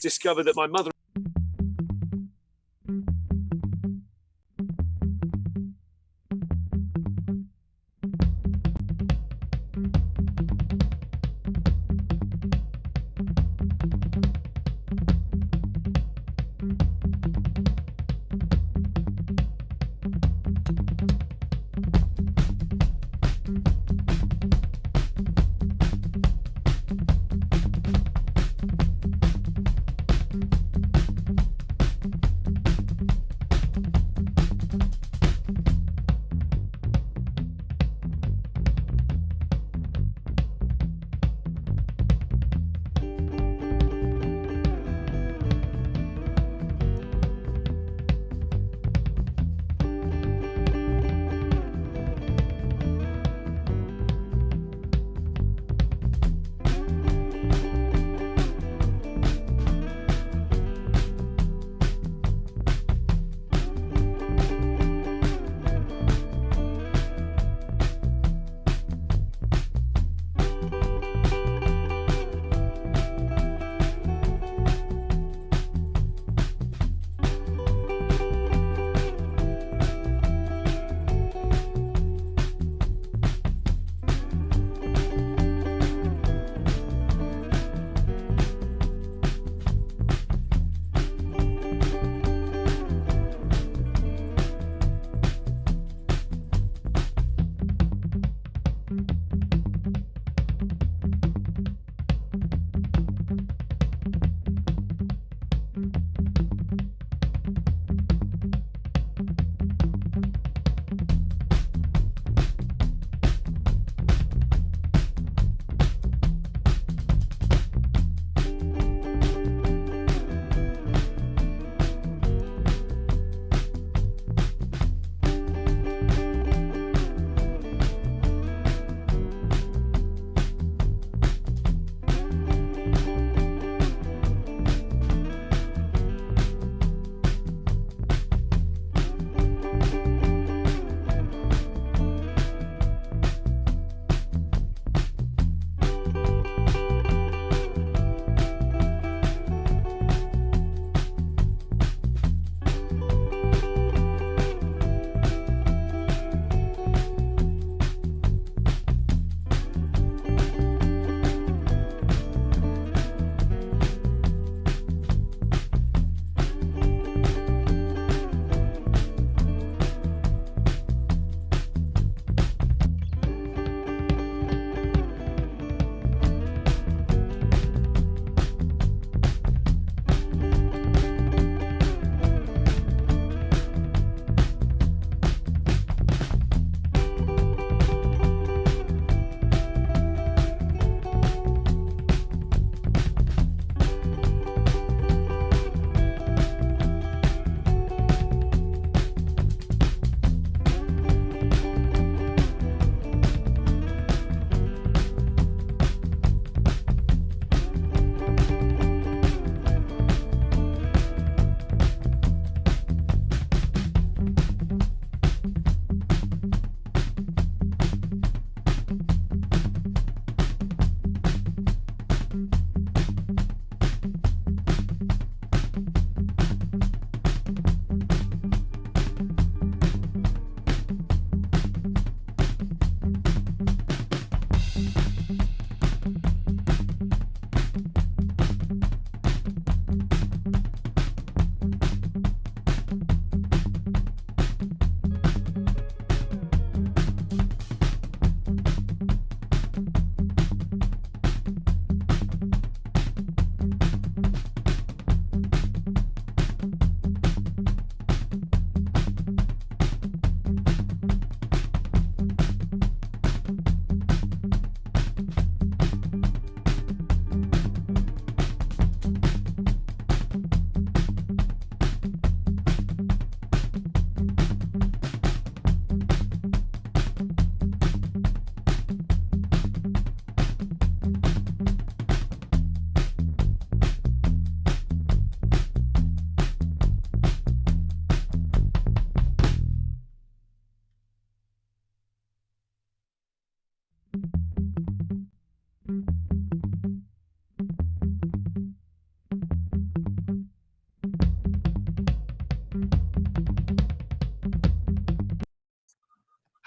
discovered that my mother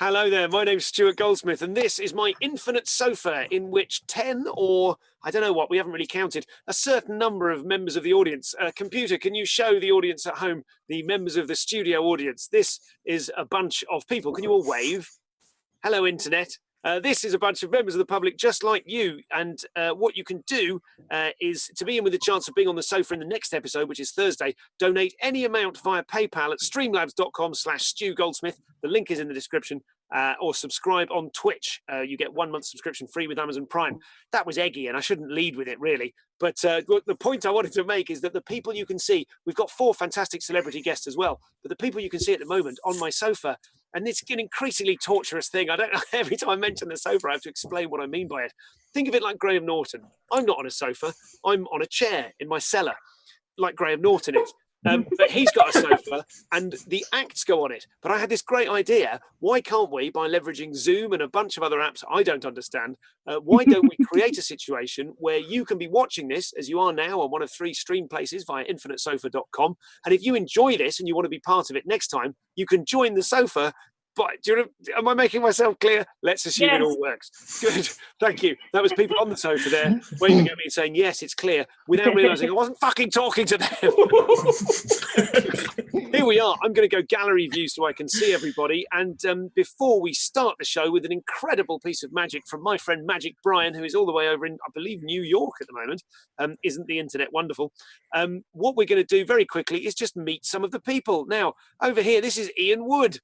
Hello there, my name's Stuart Goldsmith, and this is my infinite sofa in which 10 or, I don't know what, we haven't really counted, a certain number of members of the audience. Computer, can you show the audience at home the members of the studio audience? This is a bunch of people. Can you all wave? Hello, Internet. This is a bunch of members of the public just like you, and what you can do is, to be in with a chance of being on the sofa in the next episode, which is Thursday, donate any amount via PayPal at streamlabs.com/StuGoldsmith. The link is in the description, or subscribe on Twitch. You get 1 month subscription free with Amazon Prime. That was eggy, and I shouldn't lead with it, really. But the point I wanted to make is that the people you can see, we've got 4 fantastic celebrity guests as well, but the people you can see at the moment on my sofa, and it's an increasingly torturous thing. I don't know, every time I mention the sofa, I have to explain what I mean by it. Think of it like Graham Norton. I'm not on a sofa. I'm on a chair in my cellar, like Graham Norton is. But he's got a sofa and the acts go on it. But I had this great idea. Why can't we, by leveraging Zoom and a bunch of other apps I don't understand, why don't we create a situation where you can be watching this, as you are now, on one of 3 stream places via infinitesofa.com. And if you enjoy this and you want to be part of it next time, you can join the sofa. But am I making myself clear? Let's assume it all works. Good. Thank you. That was people on the sofa there waving at me and saying, yes, it's clear, without realising I wasn't fucking talking to them. Here we are. I'm going to go gallery view so I can see everybody. And before we start the show with an incredible piece of magic from my friend Magic Brian, who is all the way over in, I believe, New York at the moment. Isn't the internet wonderful? What we're going to do very quickly is just meet some of the people. Now, over here, this is Ian Wood.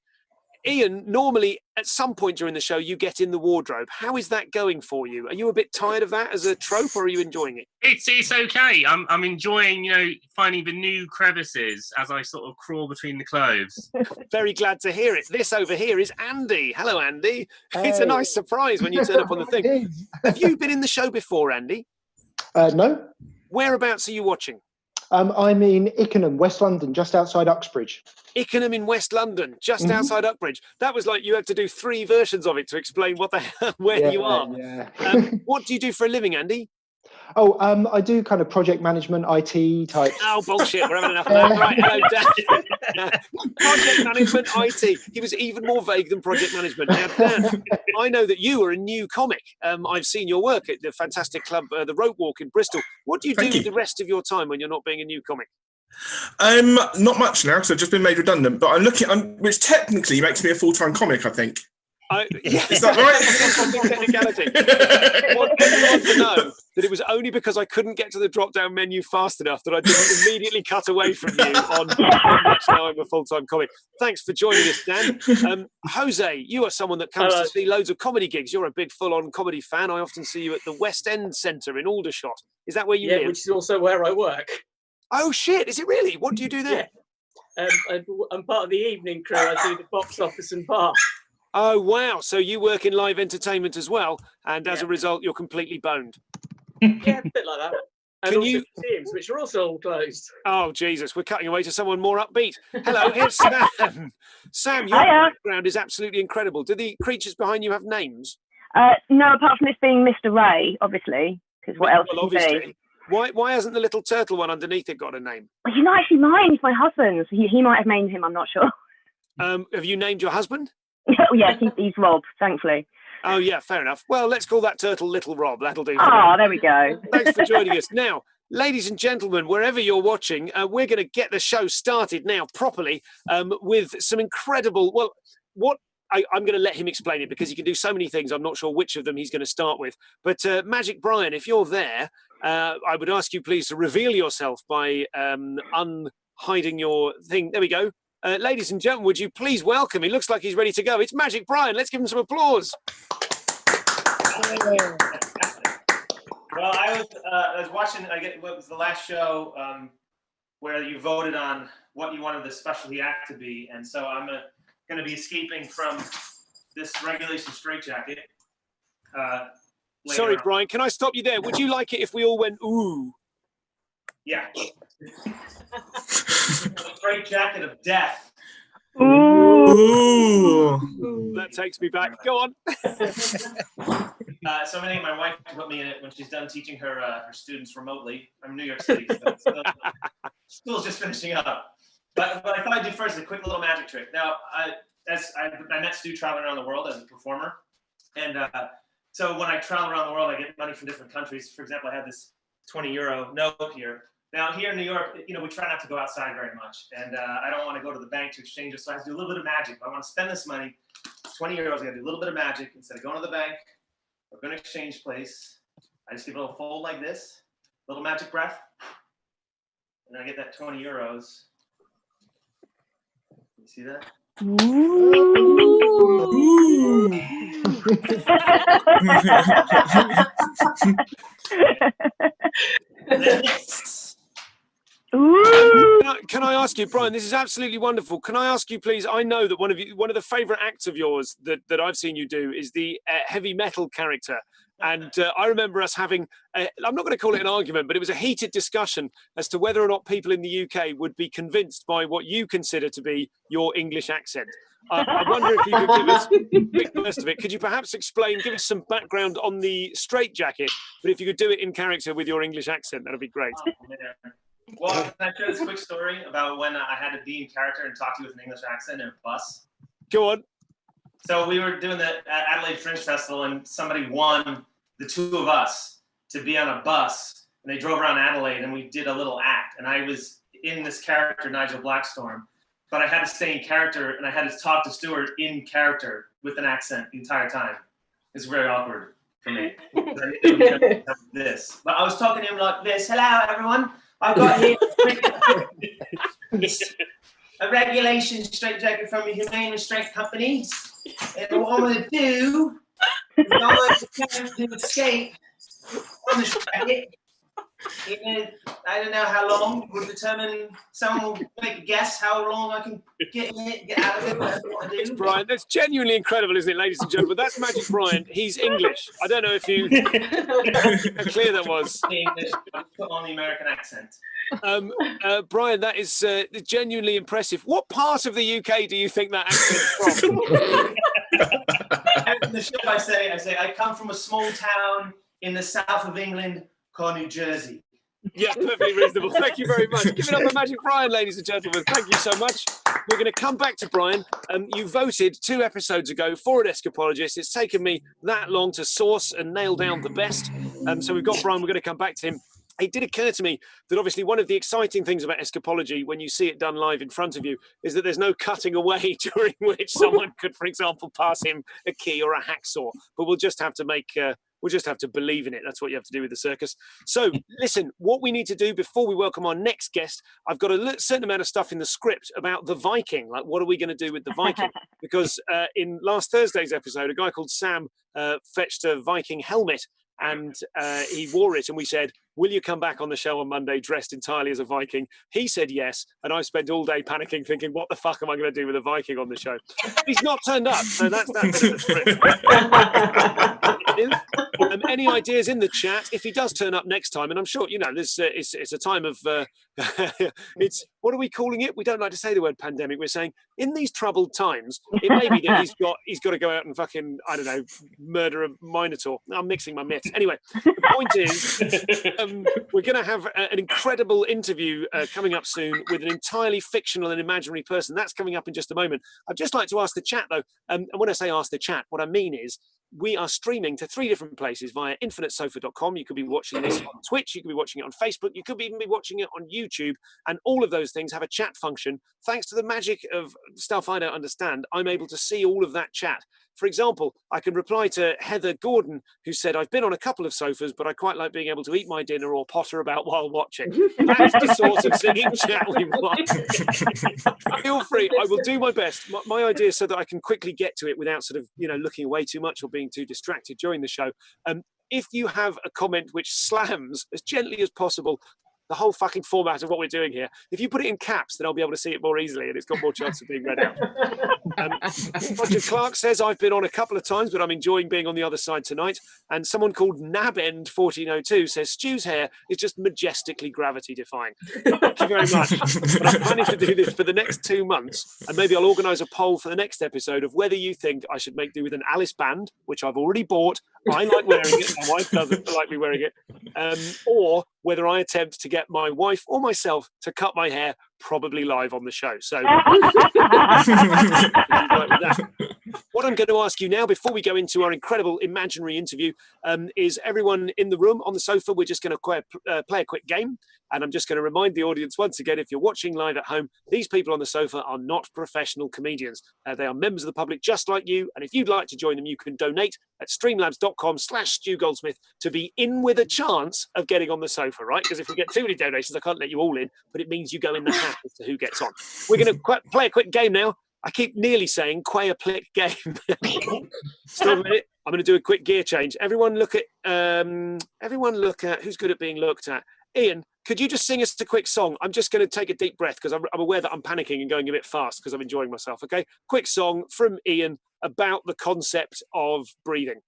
Ian, normally at some point during the show, you get in the wardrobe. How is that going for you? Are you a bit tired of that as a trope, or are you enjoying it? It's okay. I'm enjoying, finding the new crevices as I sort of crawl between the clothes. Very glad to hear it. This over here is Andy. Hello, Andy. Hey. It's a nice surprise when you turn up on the thing. Have you been in the show before, Andy? No. Whereabouts are you watching? I'm in Ickenham, West London, just outside Uxbridge. Ickenham in West London, just outside Uxbridge. That was like you had to do 3 versions of it to explain where you are. Yeah. What do you do for a living, Andy? Oh, I do kind of project management, IT type. Oh, bullshit. We're having enough of that. Right, hello, Dan. Project management, IT. He was even more vague than project management. Now, Dan, I know that you are a new comic. I've seen your work at the fantastic club, the Rope Walk in Bristol. What do you do with the rest of your time when you're not being a new comic? Not much now, because I've just been made redundant, but I'm looking, which technically makes me a full-time comic, I think. Is that right? Technicality. I want everyone to know that it was only because I couldn't get to the drop-down menu fast enough that I didn't immediately cut away from you on how much now I'm a full-time comic. Thanks for joining us, Dan. Jose, you are someone that comes to see loads of comedy gigs. You're a big full-on comedy fan. I often see you at the West End Centre in Aldershot. Is that where you live? Yeah, which is also where I work. Oh, shit. Is it really? What do you do there? Yeah. I'm part of the evening crew. I do the box office and bar. Oh, wow. So you work in live entertainment as well, and as a result, you're completely boned. Yeah, a bit like that. And also museums, which are also all closed. Oh, Jesus. We're cutting away to someone more upbeat. Hello, here's Sam. Sam, your background is absolutely incredible. Do the creatures behind you have names? No, apart from this being Mr. Ray, obviously, because what else would it be? Why hasn't the little turtle one underneath it got a name? Well, he's not actually mine. He's my husband's. He might have named him. I'm not sure. Have you named your husband? Oh, yes, he's Rob, thankfully. Oh, yeah, fair enough. Well, let's call that turtle Little Rob. That'll do. Oh, there we go. Thanks for joining us. Now, ladies and gentlemen, wherever you're watching, we're going to get the show started now properly with some incredible... Well, I'm going to let him explain it because he can do so many things. I'm not sure which of them he's going to start with. But Magic Brian, if you're there, I would ask you please to reveal yourself by unhiding your thing. There we go. Ladies and gentlemen, would you please welcome? He looks like he's ready to go. It's Magic Brian. Let's give him some applause. Well, I was watching. What was the last show where you voted on what you wanted the specialty act to be, and so I'm going to be escaping from this regulation straitjacket. Sorry, Brian. Can I stop you there? Would you like it if we all went ooh? Yeah. Straight jacket of death. Ooh. That takes me back. Go on. So I'm gonna get my wife to put me in it when she's done teaching her students remotely. I'm in New York City, so school's just finishing up. But I thought I'd do first a quick little magic trick. Now, I met Stu traveling around the world as a performer, and so when I travel around the world, I get money from different countries. For example, I have this €20 note here. Now here in New York, we try not to go outside very much, and I don't want to go to the bank to exchange it, so I have to do a little bit of magic. If I want to spend this money, €20, I got to do a little bit of magic. Instead of going to the bank or going to exchange place, I just give a little fold like this, a little magic breath, and then I get that €20. You see that? Can I ask you, Brian? This is absolutely wonderful. Can I ask you, please? I know that one of the favourite acts of yours that I've seen you do is the heavy metal character. And I remember us having, I'm not going to call it an argument, but it was a heated discussion as to whether or not people in the UK would be convinced by what you consider to be your English accent. I wonder if you could give us a quick burst of it. Could you perhaps explain, give us some background on the straitjacket, but if you could do it in character with your English accent, that'd be great. Oh, man. Well, can I share this quick story about when I had to be in character and talk to you with an English accent in a bus? Go on. So we were doing the Adelaide Fringe Festival, and somebody won the two of us to be on a bus, and they drove around Adelaide, and we did a little act, and I was in this character, Nigel Blackstorm, but I had to stay in character, and I had to talk to Stuart in character with an accent the entire time. It's very awkward for me. This, but I was talking to him like this. Hello, everyone. I've got here a regulation straitjacket from a humane restraint company. And what I'm going to do is I'm going to attempt to escape on the jacket. I don't know how long. We'll determine, someone will make a guess how long I can get in it, get out of it, whatever I do. It's Brian. That's genuinely incredible, isn't it, ladies and gentlemen? That's Magic Brian. He's English. I don't know if you how clear that was. English, put on the American accent. Brian, that is genuinely impressive. What part of the UK do you think that accent's from? In the show, I say, I come from a small town in the south of England called New Jersey. Yeah, perfectly reasonable. Thank you very much. Give it up for Magic Brian, ladies and gentlemen. Thank you so much. We're going to come back to Brian. You voted 2 episodes ago for an escapologist. It's taken me that long to source and nail down the best. So we've got Brian. We're going to come back to him. It did occur to me that obviously one of the exciting things about escapology, when you see it done live in front of you, is that there's no cutting away during which someone could, for example, pass him a key or a hacksaw. But we'll just have to we'll just have to believe in it. That's what you have to do with the circus. So listen, what we need to do before we welcome our next guest, I've got a certain amount of stuff in the script about the Viking. Like, what are we going to do with the Viking? Because in last Thursday's episode, a guy called Sam fetched a Viking helmet and he wore it, and we said, will you come back on the show on Monday dressed entirely as a Viking? He said yes, and I spent all day panicking, thinking, what the fuck am I going to do with a Viking on the show? He's not turned up, so that's that bit of the script. Any ideas in the chat? If he does turn up next time, and I'm sure, this it's a time of, it's, what are we calling it? We don't like to say the word pandemic. We're saying, in these troubled times, it may be that he's got to go out and fucking, I don't know, murder a minotaur. I'm mixing my myths. Anyway, the point is, we're going to have an incredible interview coming up soon with an entirely fictional and imaginary person. That's coming up in just a moment. I'd just like to ask the chat, though, and when I say ask the chat, what I mean is we are streaming to 3 different places via infinitesofa.com. You could be watching this on Twitch, you could be watching it on Facebook, you could even be watching it on YouTube, and all of those things have a chat function. Thanks to the magic of stuff I don't understand, I'm able to see all of that chat. For example, I can reply to Heather Gordon, who said, I've been on a couple of sofas, but I quite like being able to eat my dinner or potter about while watching. That's the sort of singing chat we want. Feel free. I will do my best. My idea is so that I can quickly get to it without sort of, looking away too much or being too distracted during the show. If you have a comment which slams as gently as possible the whole fucking format of what we're doing here, if you put it in caps, then I'll be able to see it more easily and it's got more chance of being read out. Roger Clark says, I've been on a couple of times, but I'm enjoying being on the other side tonight. And someone called Nabend1402 says, Stu's hair is just majestically gravity-defying. Thank you very much. But I'm planning to do this for the next 2 months, and maybe I'll organise a poll for the next episode of whether you think I should make do with an Alice band, which I've already bought, I like wearing it, my wife doesn't like me wearing it, or whether I attempt to get my wife or myself to cut my hair, probably live on the show. So, what I'm going to ask you now, before we go into our incredible imaginary interview, is everyone in the room on the sofa, we're just going to play a quick game. And I'm just going to remind the audience once again, if you're watching live at home, these people on the sofa are not professional comedians. They are members of the public just like you. And if you'd like to join them, you can donate at streamlabs.com/StuGoldsmith to be in with a chance of getting on the sofa, right? Because if we get too many donations, I can't let you all in, but it means you go in the hat as to who gets on. We're going to play a quick game now. I keep nearly saying quay-a-plick game. Still a minute. I'm going to do a quick gear change. Everyone look at who's good at being looked at. Ian, could you just sing us a quick song? I'm just going to take a deep breath because I'm aware that I'm panicking and going a bit fast because I'm enjoying myself. Okay, quick song from Ian about the concept of breathing.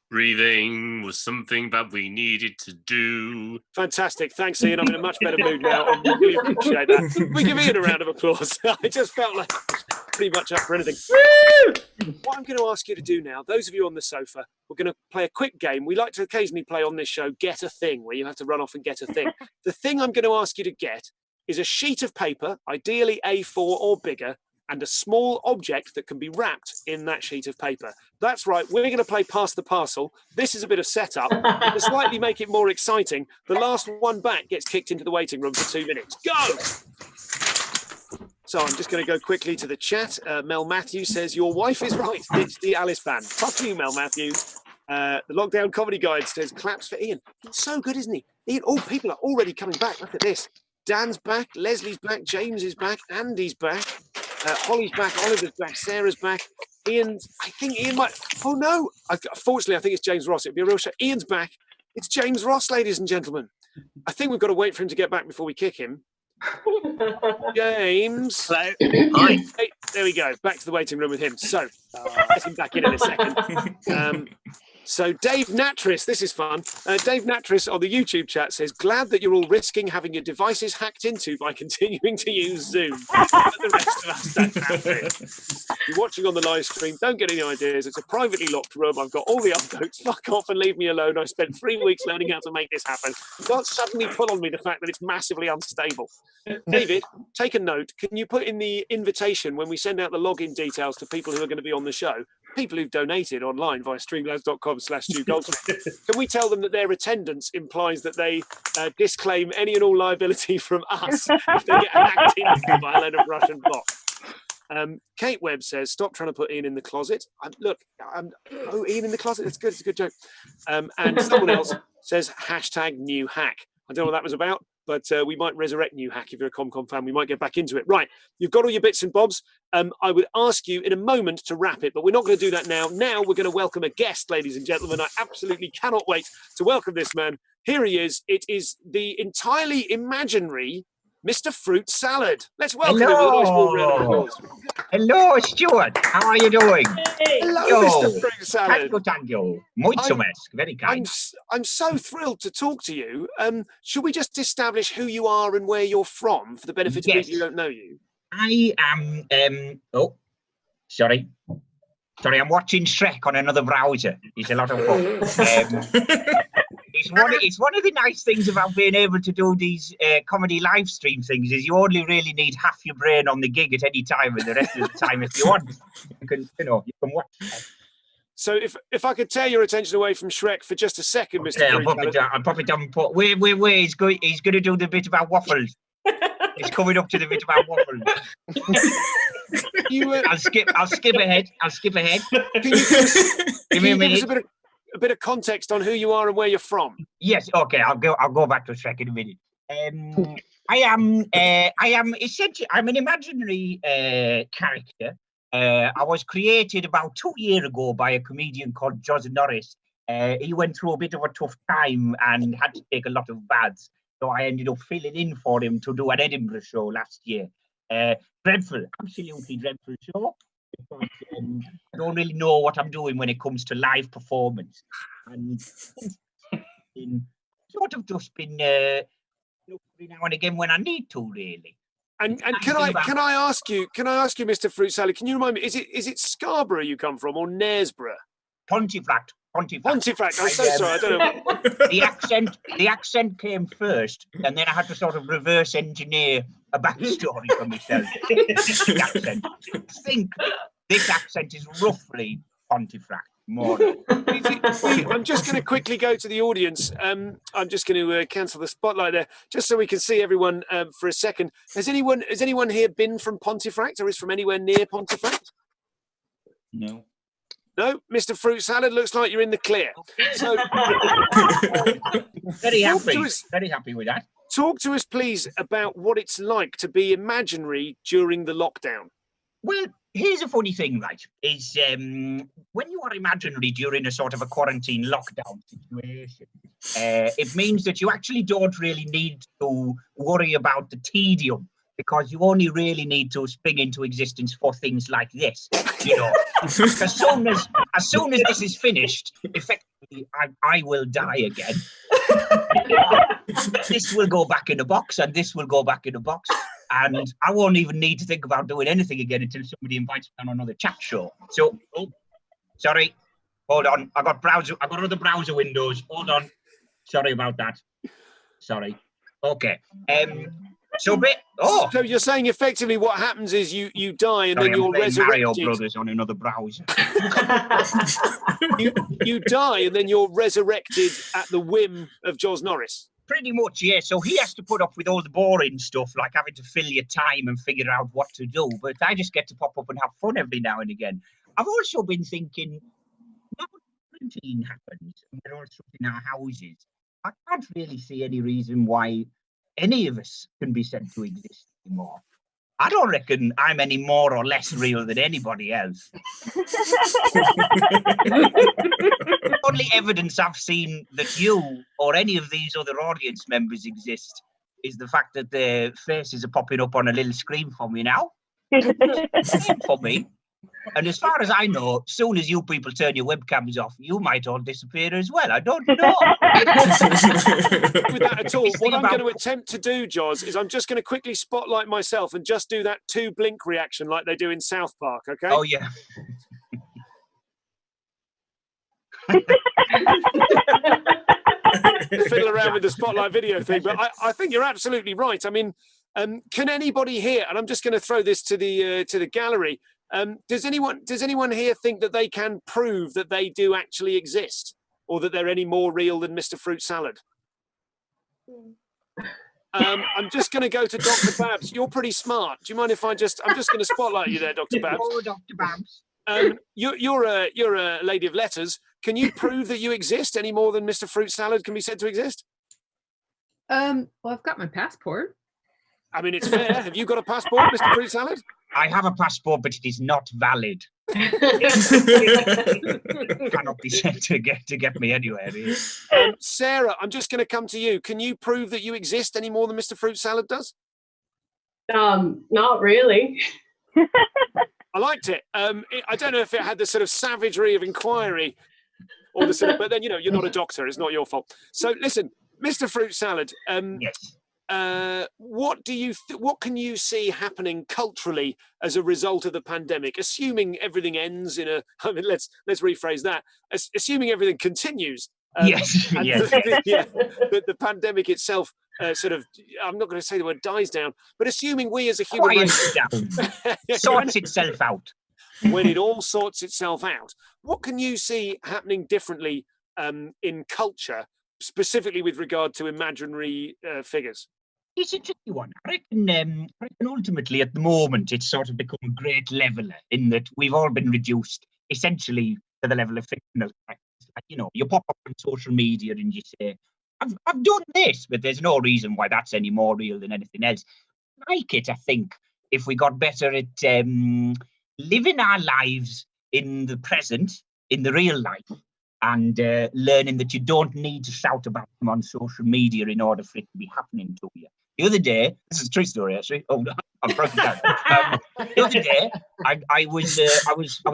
Breathing was something that we needed to do. Fantastic. Thanks, Ian. I'm in a much better mood now. I really appreciate that. We give Ian a round of applause. I just felt like pretty much up for anything. Woo! What I'm going to ask you to do now, those of you on the sofa, we're going to play a quick game. We like to occasionally play on this show, Get a Thing, where you have to run off and get a thing. The thing I'm going to ask you to get is a sheet of paper, ideally A4 or bigger, and a small object that can be wrapped in that sheet of paper. That's right, we're going to play Pass the Parcel. This is a bit of setup. To slightly make it more exciting, the last one back gets kicked into the waiting room for 2 minutes. Go! So I'm just going to go quickly to the chat. Mel Matthews says, your wife is right. It's the Alice band. Fuck you, Mel Matthews. The Lockdown Comedy Guide says, claps for Ian. He's so good, isn't he? Ian, all people are already coming back. Look at this. Dan's back, Leslie's back, James is back, Andy's back. Holly's back, Oliver's back, Sarah's back. I think Ian might. Oh no! Fortunately, I think it's James Ross. It'd be a real show. Ian's back. It's James Ross, ladies and gentlemen. I think we've got to wait for him to get back before we kick him. James. Hello. Hi. Hey, there we go. Back to the waiting room with him. So, get him back in a second. So Dave Natris, this is fun. Dave Natris on the YouTube chat says, glad that you're all risking having your devices hacked into by continuing to use Zoom. But the rest of us don't have it. You're watching on the live stream, don't get any ideas. It's a privately locked room. I've got all the upvotes. Fuck off and leave me alone. I spent 3 weeks learning how to make this happen. Don't suddenly pull on me the fact that it's massively unstable. David, take a note. Can you put in the invitation when we send out the login details to people who are going to be on the show? People who've donated online via streamlabs.com/StuGoldsmith. Can we tell them that their attendance implies that they disclaim any and all liability from us if they get hacked into by a load of Russian bots? Kate Webb says, stop trying to put Ian in the closet. Ian in the closet, it's good, it's a good joke. And someone else says, #new hack. I don't know what that was about, but we might resurrect New Hack. If you're a ComCom fan, we might get back into it. Right, you've got all your bits and bobs. I would ask you in a moment to wrap it, but we're not going to do that now. Now we're going to welcome a guest, ladies and gentlemen. I absolutely cannot wait to welcome this man. Here he is. It is the entirely imaginary Mr. Fruit Salad. Let's welcome him with a nice warm round of applause. Hello, Stuart. How are you doing? Hello, Mr. Fruit Salad. Thank you. Mucho very kind. I'm so thrilled to talk to you. Should we just establish who you are and where you're from for the benefit of people who don't know you? I am. Sorry, I'm watching Shrek on another browser. It's a lot of fun. It's one of the nice things about being able to do these comedy live stream things is you only really need half your brain on the gig at any time, and the rest of the time, if you want, you can watch. So if I could tear your attention away from Shrek for just a second, Mr. I'll pop it down. Wait. He's going to do the bit about waffles. He's coming up to the bit about waffles. I'll skip ahead. Can you give us a bit of context on who you are and where you're from? Yes. Okay. I'll go back to Shrek in a minute. I am essentially. I'm an imaginary character. I was created about 2 years ago by a comedian called Joz Norris. He went through a bit of a tough time and had to take a lot of baths. So I ended up filling in for him to do an Edinburgh show last year. Dreadful, absolutely dreadful show. Because, I don't really know what I'm doing when it comes to live performance. And sort of just been every now and again when I need to, really. And can I ask you, Mr. Fruit Salad, can you remind me, is it Scarborough you come from or Knaresborough? Pontefract. Pontefract. I'm so sorry. I don't know. The accent came first, and then I had to sort of reverse engineer a backstory for myself. The accent. I think this accent is roughly Pontefract. More. I'm just going to quickly go to the audience. I'm just going to cancel the spotlight there, just so we can see everyone for a second. Has anyone here been from Pontefract, or is from anywhere near Pontefract? No. No, Mr. Fruit Salad, looks like you're in the clear. So, very happy with that. Talk to us, please, about what it's like to be imaginary during the lockdown. Well, here's a funny thing, right? Is when you are imaginary during a sort of a quarantine lockdown situation, it means that you actually don't really need to worry about the tedium, because you only really need to spring into existence for things like this. You know, as soon as this is finished, effectively, I will die again. This will go back in a box, and this will go back in a box, and I won't even need to think about doing anything again until somebody invites me on another chat show. So, sorry, hold on. I got other browser windows. Hold on. Sorry about that. Sorry. Okay. So you're saying effectively what happens is you die and then you're resurrected. Mario Brothers on another browser. you die and then you're resurrected at the whim of Jos Norris. Pretty much, yeah. So he has to put up with all the boring stuff, like having to fill your time and figure out what to do. But I just get to pop up and have fun every now and again. I've also been thinking, now quarantine happens and we're all stuck in our houses, I can't really see any reason why any of us can be said to exist anymore. I don't reckon I'm any more or less real than anybody else. The only evidence I've seen that you or any of these other audience members exist is the fact that their faces are popping up on a little screen for me now. Same for me. And as far as I know, as soon as you people turn your webcams off, you might all disappear as well. I don't know. With that at all, what I'm going to attempt to do, Jos, is I'm just going to quickly spotlight myself and just do that 2 blink reaction like they do in South Park, okay? Oh, yeah. Fiddle around with the spotlight video thing, but I think you're absolutely right. I mean, can anybody here, and I'm just going to throw this to the gallery, does anyone here think that they can prove that they do actually exist, or that they're any more real than Mr. Fruit Salad? I'm just going to go to Dr. Babs. You're pretty smart. Do you mind if I'm just going to spotlight you there, Dr. Babs? Oh, Dr. Babs. You're a lady of letters. Can you prove that you exist any more than Mr. Fruit Salad can be said to exist? Well, I've got my passport. I mean, it's fair. Have you got a passport, Mr. Fruit Salad? I have a passport, but it is not valid. Cannot be said to get me anywhere. Sarah, I'm just going to come to you. Can you prove that you exist any more than Mr. Fruit Salad does? Not really. I liked it. I don't know if it had the sort of savagery of inquiry, or the sort of, but then you're not a doctor. It's not your fault. So listen, Mr. Fruit Salad. Yes. What can you see happening culturally as a result of the pandemic? Assuming everything ends let's rephrase that. Assuming everything continues. Yes. Yes. The pandemic itself sort of, I'm not going to say the word dies down, but assuming we as a human race sorts itself out. When it all sorts itself out, what can you see happening differently in culture, specifically with regard to imaginary figures? It's a tricky one. I reckon ultimately at the moment it's sort of become a great leveler in that we've all been reduced essentially to the level of fictional practice. Like, you pop up on social media and you say, I've done this, but there's no reason why that's any more real than anything else. I think, if we got better at living our lives in the present, in the real life, and learning that you don't need to shout about them on social media in order for it to be happening to you. The other day, this is a true story actually. Oh, I'm broken down. The other day, I was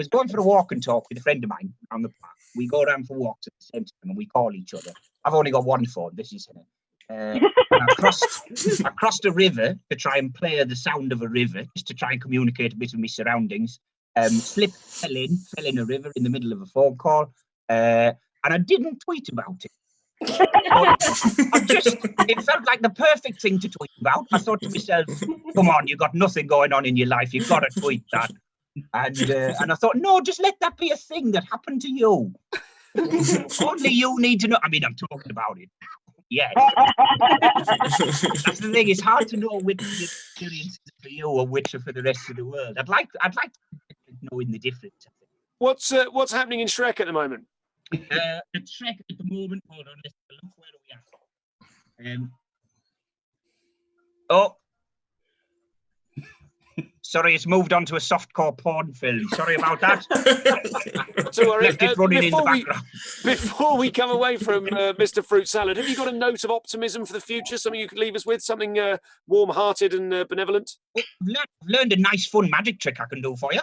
going for a walk and talk with a friend of mine on the park. We go around for walks at the same time and we call each other. I've only got one phone. This is I crossed a river to try and play the sound of a river, just to try and communicate a bit of my surroundings. Fell in a river in the middle of a phone call. and I didn't tweet about it. It felt like the perfect thing to tweet about. I thought to myself, come on, you've got nothing going on in your life. You've got to tweet that. And I thought, no, just let that be a thing that happened to you. Only you need to know. I mean, I'm talking about it now. Yeah. That's the thing. It's hard to know which experience is for you or which are for the rest of the world. I'd like knowing the difference. What's happening in Shrek at the moment? The Shrek at the moment. Hold on, let's have a look. Where are we at? Oh, sorry, it's moved on to a softcore porn film. Sorry about that. So, left it running in the background. Before we come away from Mr. Fruit Salad, have you got a note of optimism for the future? Something you could leave us with? Something warm-hearted and benevolent? I've learned a nice, fun magic trick I can do for you.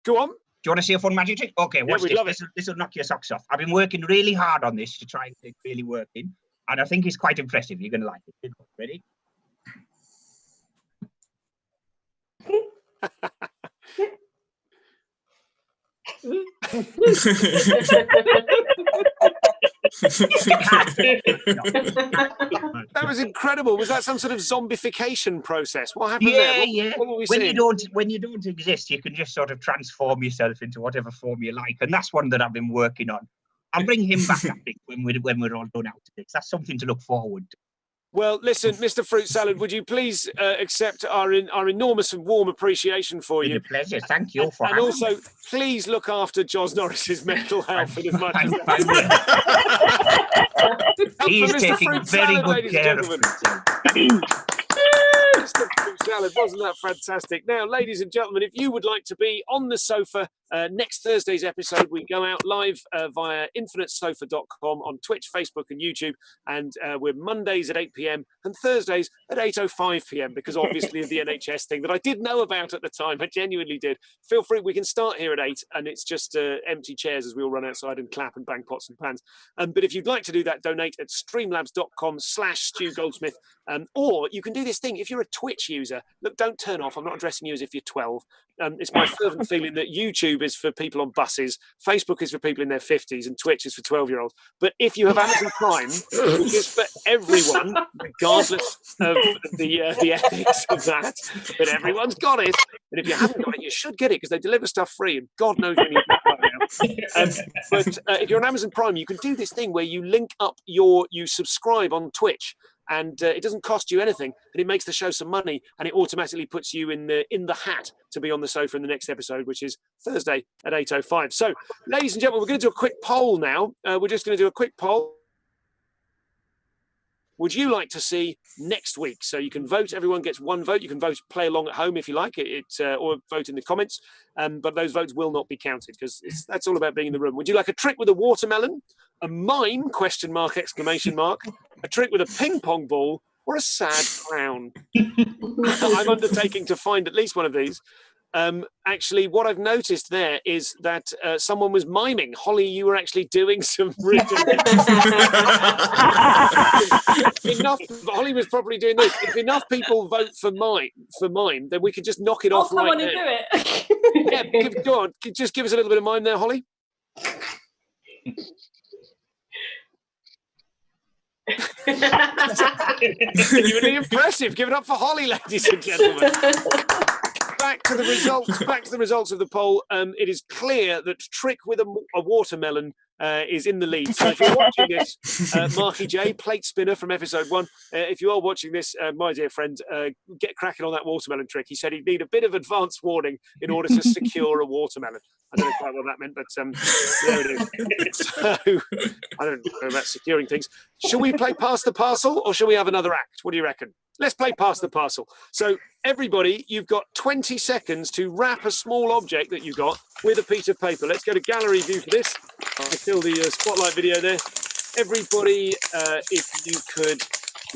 Go on. Do you want to see a fun magic trick? Okay, watch this. This will knock your socks off. I've been working really hard on this to try and get it really working, and I think it's quite impressive. You're going to like it. Ready? That was incredible. Was that some sort of zombification process? What happened there? What were we seeing? When you don't exist, you can just sort of transform yourself into whatever form you like, and that's one that I've been working on. I'll bring him back, I think, when we're all done out of this. That's something to look forward to. Well, listen, Mr. Fruit Salad, would you please accept our enormous and warm appreciation for you? It's a pleasure. Thank you for having me. And also, please look after Jos Norris's mental health as much as He's taking very good care of himself. Mr. Fruit Salad, wasn't that fantastic? Now, ladies and gentlemen, if you would like to be on the sofa, next Thursday's episode, we go out live via infinitesofa.com on Twitch, Facebook and YouTube, and we're Mondays at 8 p.m. and Thursdays at 8:05 p.m. because obviously of the NHS thing that I did know about at the time. I genuinely did. Feel free, we can start here at 8 and it's just empty chairs as we all run outside and clap and bang pots and pans. But if you'd like to do that, donate at streamlabs.com/Stu Goldsmith. Or you can do this thing, if you're a Twitch user, look, don't turn off. I'm not addressing you as if you're 12. It's my fervent feeling that YouTube is for people on buses, Facebook is for people in their 50s, and Twitch is for 12-year-olds. But if you have Amazon Prime, which is for everyone, regardless of the ethics of that, but everyone's got it. And if you haven't got it, you should get it because they deliver stuff free, and God knows when you get that now. But if you're on Amazon Prime, you can do this thing where you link up you subscribe on Twitch. And it doesn't cost you anything, and it makes the show some money, and it automatically puts you in the hat to be on the sofa in the next episode, which is Thursday at 8:05. So, ladies and gentlemen, we're going to do a quick poll now. We're just going to do a quick poll. Would you like to see next week? So you can vote. Everyone gets one vote. You can vote, play along at home if you like, or vote in the comments. But those votes will not be counted because that's all about being in the room. Would you like a trick with a watermelon, a mime, ? A trick with a ping pong ball, or a sad clown? I'm undertaking to find at least one of these. Actually, what I've noticed there is that someone was miming. Holly, you were actually doing some written. Holly was probably doing this. If enough people vote for mime, then we can just knock it off right now. Do it. Yeah, go on. Just give us a little bit of mime there, Holly. Genuinely impressive. Give it up for Holly, ladies and gentlemen. Back to the results of the poll. It is clear that trick with a watermelon is in the lead. So if you're watching this, Marky J, plate spinner from episode 1, if you are watching this, my dear friend, get cracking on that watermelon trick. He said he'd need a bit of advance warning in order to secure a watermelon. I don't know quite what that meant, but there it is. So I don't know about securing things. Shall we play Pass the Parcel, or shall we have another act? What do you reckon? Let's play Pass the Parcel. So everybody, you've got 20 seconds to wrap a small object that you got with a piece of paper. Let's go to gallery view for this. I'll kill the spotlight video there. Everybody, if you could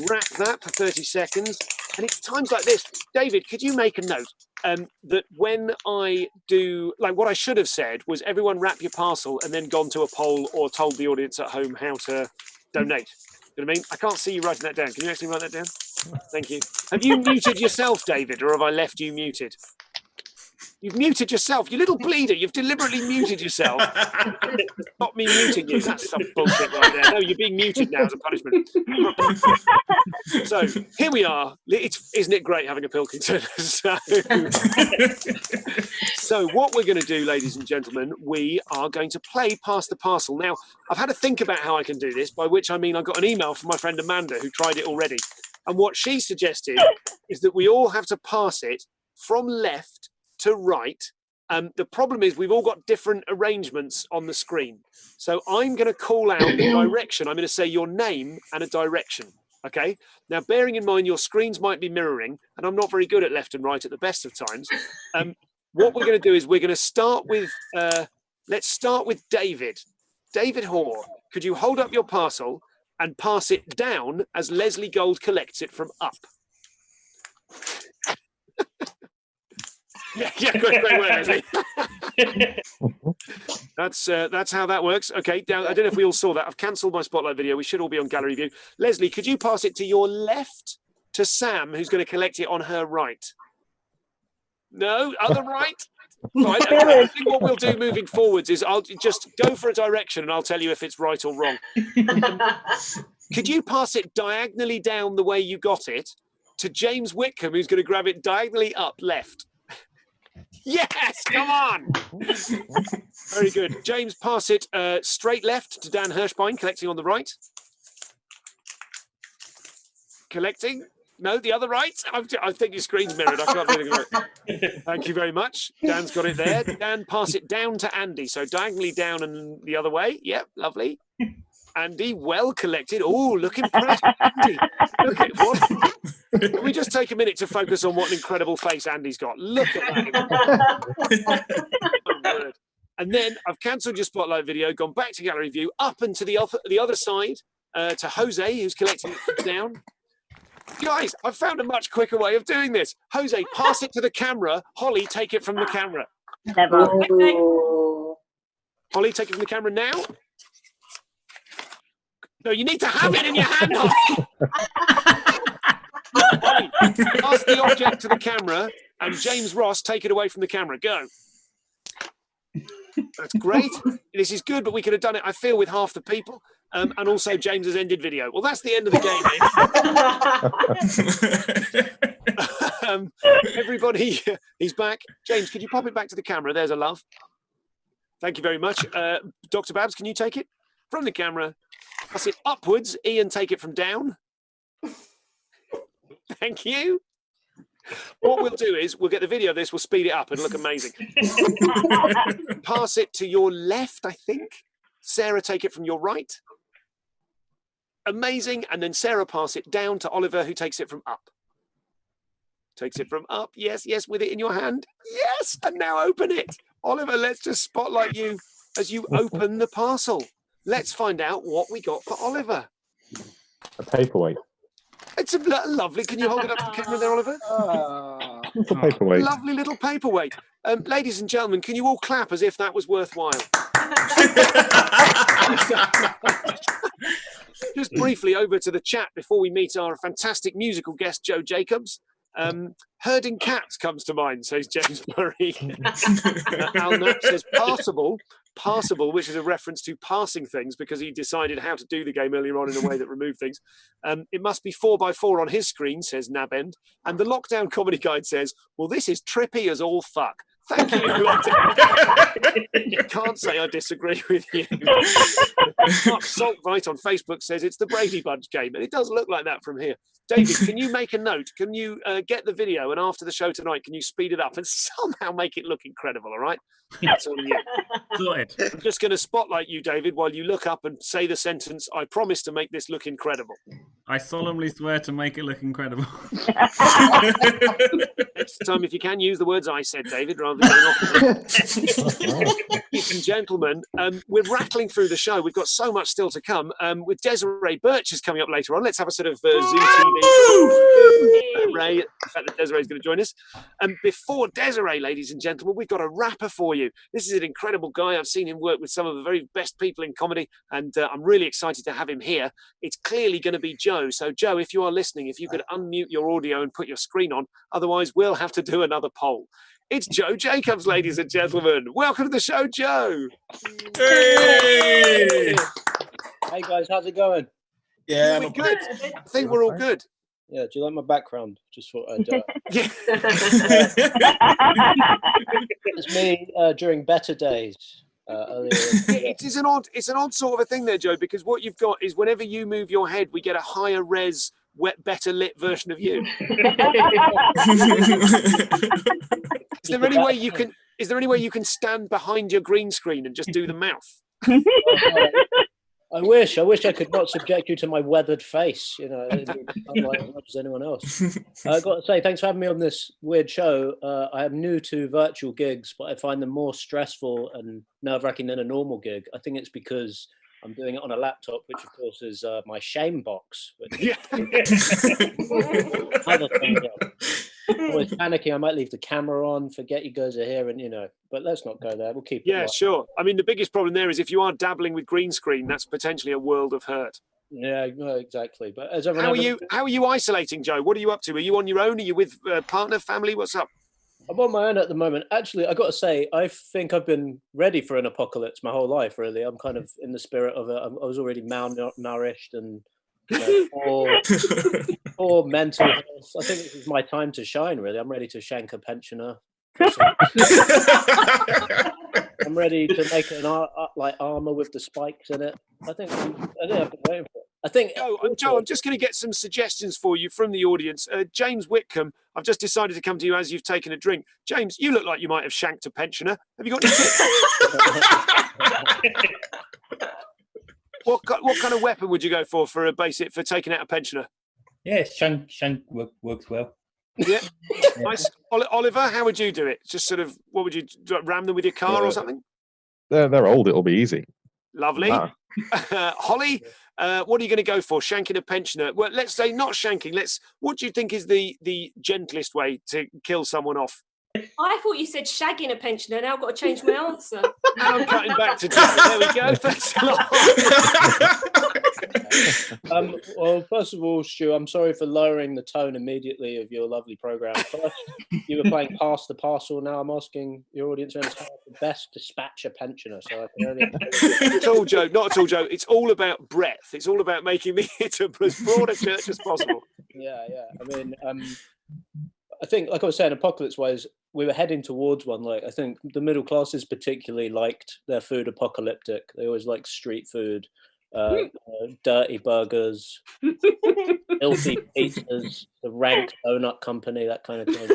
wrap that for 30 seconds. And it's times like this. David, could you make a note that when I do, like what I should have said was everyone wrap your parcel and then gone to a poll or told the audience at home how to donate. You know what I mean? I can't see you writing that down. Can you actually write that down? Thank you. Have you muted yourself, David, or have I left you muted? You've muted yourself, you little bleeder. You've deliberately muted yourself. Not me muting you. That's some bullshit right there. No, you're being muted now as a punishment. So here we are. Isn't it great having a Pilkington? So what we're going to do, ladies and gentlemen, we are going to play Pass the Parcel. Now, I've had to think about how I can do this, by which I mean I got an email from my friend Amanda, who tried it already. And what she suggested is that we all have to pass it from left to right. The problem is we've all got different arrangements on the screen. So I'm going to call out the direction. I'm going to say your name and a direction. Okay. Now, bearing in mind your screens might be mirroring, and I'm not very good at left and right at the best of times. What we're going to do is we're going to start with, let's start with David. David Hoare, could you hold up your parcel and pass it down as Leslie Gold collects it from up? Yeah, great work, Leslie. That's how that works. Okay, now, I don't know if we all saw that. I've cancelled my spotlight video. We should all be on gallery view. Leslie, could you pass it to your left to Sam, who's going to collect it on her right? No, other right? Fine. I think what we'll do moving forwards is I'll just go for a direction and I'll tell you if it's right or wrong. Could you pass it diagonally down the way you got it to James Whitcomb, who's going to grab it diagonally up left? Yes, come on. Very good. James, pass it straight left to Dan Hirschbein, collecting on the right. Collecting. No, the other right. I think your screen's mirrored. I can't really do it. Thank you very much. Dan's got it there. Dan, pass it down to Andy. So diagonally down and the other way. Yep, lovely. Andy, well collected. Oh, look impressed. Andy, look at what. Can we just take a minute to focus on what an incredible face Andy's got? Look at that. Oh, and then I've cancelled your spotlight video, gone back to gallery view, up and to the other side to Jose, who's collecting it down. Guys, I've found a much quicker way of doing this. Jose, pass it to the camera. Holly, take it from the camera. Never. Holly, take it from the camera now. No, you need to have it in your hand, Holly. Holly, pass the object to the camera, and James Ross, take it away from the camera. Go. That's great. This is good, but we could have done it, I feel, with half the people. And also, James has ended video. Well, that's the end of the game. Everybody, he's back. James, could you pop it back to the camera? There's a love. Thank you very much. Dr. Babs, can you take it from the camera? Pass it upwards. Ian, take it from down. Thank you. What we'll do is we'll get the video of this, we'll speed it up and look amazing. Pass it to your left, I think. Sarah, take it from your right. Amazing. And then Sarah, pass it down to Oliver, who takes it from up. Takes it from up. Yes, yes, with it in your hand. Yes. And now open it. Oliver, let's just spotlight you as you open the parcel. Let's find out what we got for Oliver. A paperweight. It's a lovely. Can you hold it up to the camera there, Oliver? It's a paperweight. Lovely little paperweight. Ladies and gentlemen, can you all clap as if that was worthwhile? Just briefly over to the chat before we meet our fantastic musical guest, Joe Jacobs. Herding cats comes to mind, says James Murray. Al Knapp says passable, which is a reference to passing things because he decided how to do the game earlier on in a way that removed things. It must be 4x4 on his screen, says Nabend. And the Lockdown Comedy Guide says, well, this is trippy as all fuck. Thank you. Can't say I disagree with you. Mark Saltvite on Facebook says it's the Brady Bunch game, and it does look like that from here. David, can you make a note? Can you get the video, and after the show tonight, can you speed it up and somehow make it look incredible, all right? That's on you. Sorted. I'm just going to spotlight you, David, while you look up and say the sentence, I promise to make this look incredible. I solemnly swear to make it look incredible. Next time, if you can, use the words I said, David, rather than going off. Ladies and gentlemen, we're rattling through the show. We've got so much still to come. With Desiree Birch is coming up later on. Let's have a sort of Zoom TV. Ray, the fact that Desiree is going to join us. And before Desiree, ladies and gentlemen, we've got a rapper for you. This is an incredible guy. I've seen him work with some of the very best people in comedy, and I'm really excited to have him here. It's clearly going to be Joe. So, Joe, if you are listening, if you could unmute your audio and put your screen on, otherwise we'll have to do another poll. It's Joe Jacobs, ladies and gentlemen. Welcome to the show, Joe. Hey! Hey guys, how's it going? Yeah, we're good. I think we're all good. Yeah, do you like my background? Just thought I'd. Yeah. It's me during better days. It's an odd sort of a thing there, Joe, because what you've got is whenever you move your head, we get a higher res, better lit version of you. Is there any way you can? Is there any way you can stand behind your green screen and just do the mouth? I wish I could not subject you to my weathered face, you know, unlike as much as anyone else. I've got to say, thanks for having me on this weird show. I am new to virtual gigs, but I find them more stressful and nerve-wracking than a normal gig. I think it's because I'm doing it on a laptop, which of course is my shame box. Always panicking. I might leave the camera on, forget you guys are here, and you know. But let's not go there. We'll keep. Yeah, sure. I mean, the biggest problem there is if you are dabbling with green screen, that's potentially a world of hurt. Yeah, no, exactly. But as how are you isolating, Joe? What are you up to? Are you on your own? Are you with partner, family? What's up? I'm on my own at the moment. Actually, I got to say, I think I've been ready for an apocalypse my whole life. Really, I'm kind of in the spirit of it. I was already malnourished and. You know, poor mental health. I think this is my time to shine, really. I'm ready to shank a pensioner. I'm ready to make an like armor with the spikes in it. I think I've been waiting for it. I think. Joe, I'm just going to get some suggestions for you from the audience. James Whitcomb, I've just decided to come to you as you've taken a drink. James, you look like you might have shanked a pensioner. Have you got any tips? What kind of weapon would you go for taking out a pensioner? Yeah, shank works well. Yeah, nice. Oliver, how would you do it? Just sort of, what would you ram them with your car or something? They're old. It'll be easy. Lovely. Holly, what are you going to go for? Shanking a pensioner? Well, let's say not shanking. What do you think is the gentlest way to kill someone off? I thought you said shagging a pensioner. Now I've got to change my answer. And I'm cutting back to Joe. There we go. Thanks a lot. Well, first of all, Stu, I'm sorry for lowering the tone immediately of your lovely program. First, you were playing Pass the Parcel. Now I'm asking your audience members how to best dispatch a pensioner. So I can only... Not at all, Joe. Not at all, Joe. It's all about breadth. It's all about making it as broad a church as possible. Yeah. I mean, I think, like I was saying, apocalypse-wise, we were heading towards one. Like, I think the middle classes particularly liked their food apocalyptic. They always liked street food, dirty burgers, filthy pizzas, the rank donut company, that kind of thing.